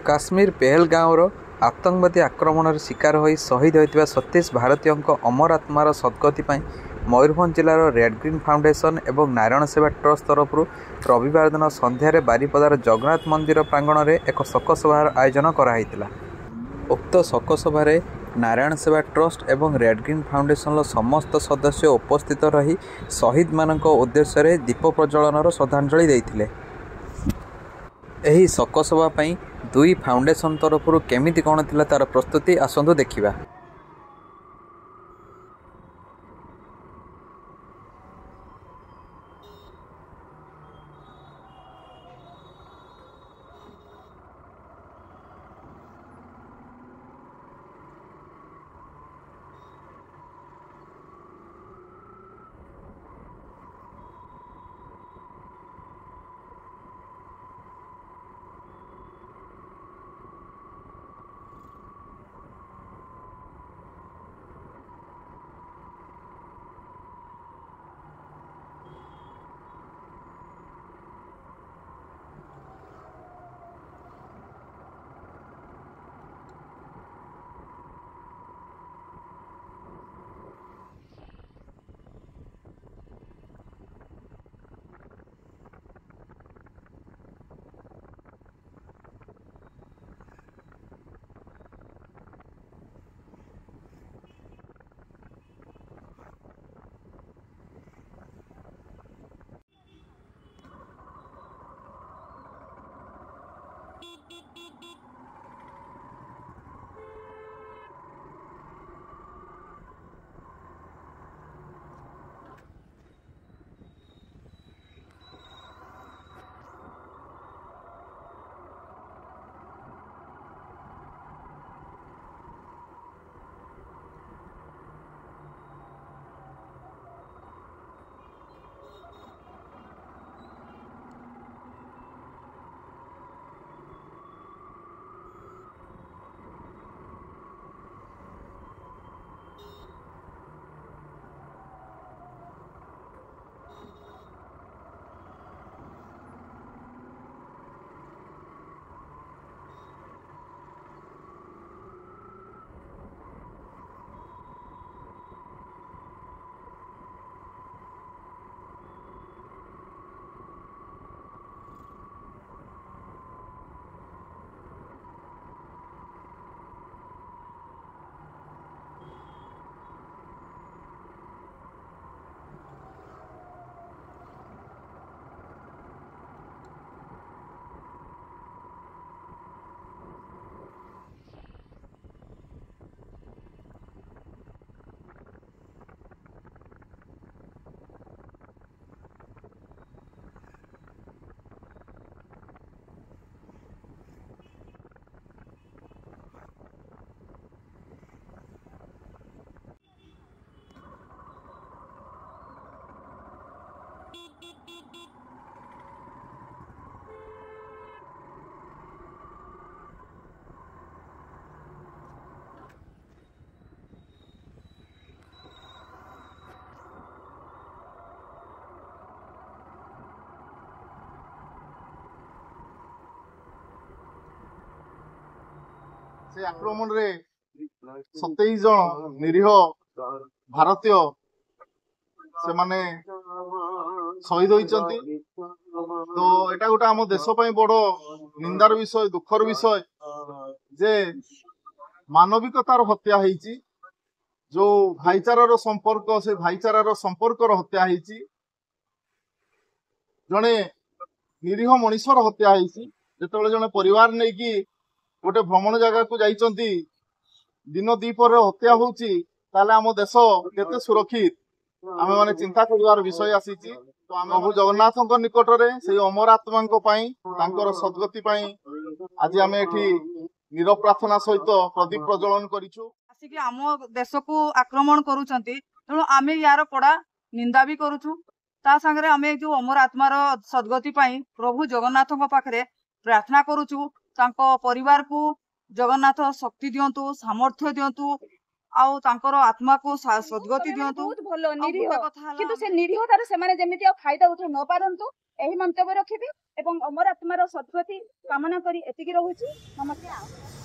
काश्मीर पहलगाँवर आतंकवादी आक्रमण शिकार हो शहीद होता 37 भारतीयों अमर आत्मार सद्गति मयूरभंज जिलार रेड ग्रीन फाउंडेशन और नारायण सेवा ट्रस्ट तरफ रविवार दिन संध्यारे बारिपदार जगन्नाथ मंदिर प्रांगण में एक शोकसभार आयोजन कराइला। उक्त शोकसभार नारायण सेवा ट्रस्ट और रेड ग्रीन फाउंडेशन समस्त सदस्य उपस्थित रही शहीद मान उद्देश्य दीप प्रज्वलन श्रद्धांजलि देते। एही शोकसभा दुई फाउंडेशन तरफ केमिति कौन थिला तार प्रस्तुति आसंतु देखिबा। से आक्रमण रे 27 जन निरीह भारतीय से माने शहीद होइचंती। तो एटा गोटा आम देश पई बड़ निंदार विषय, दुखर विषय जे मानविकतार हत्या होइची। जो भाईचारार संपर्क, से भाईचारार संपर्कर हत्या होइची। जने निरीह मनीषर हत्या होइची। जेतेबेले जने परिवार नै कि गोटे भ्रमण जगह को जाइचंती, दिन दीपर हत्या होउची, ताले आम देश केते सुरक्षित आमे माने चिंता करिवार विषय आसीची। तो आमे प्रभु जगन्नाथक निकट रे सेई अमर आत्मांक पई तांकर सद्गति पई आज आमे एठी निरव प्रार्थना सहित प्रदीप प्रज्वलन करिछु। आसिक आम देश को आक्रमण करूचंती, तेणु आमे यार कड़ा निंदा भी करूछु। ता संगे आमे जो अमर आत्मार सद्गति पई प्रभु जगन्नाथक पाखरे प्रार्थना करूछु। तांको परिवार को जगन्नाथ शक्ति दियंतु, सामर्थ्य दियंतु, ଆଉ ତାଙ୍କର ଆତ୍ମାକୁ ସଦ୍ଗତି ଦିଅନ୍ତୁ। ବହୁତ ଭଲ ଆଉ ନିରୀହ ଗୋଟେ କଥା ହେଲା, କିନ୍ତୁ ସେ ନିରୀହତାର ସେମାନେ ଯେମିତି ଆଉ ଫାଇଦା ଉଠେଇ ନ ପାରନ୍ତୁ ଏହି ମନ୍ତବ୍ୟ ରଖିବି ଏବଂ ଅମର ଆତ୍ମାର ସଦ୍ଗତି କାମନା କରି ଏତିକି ରହୁଛି। ନମସ୍କାର।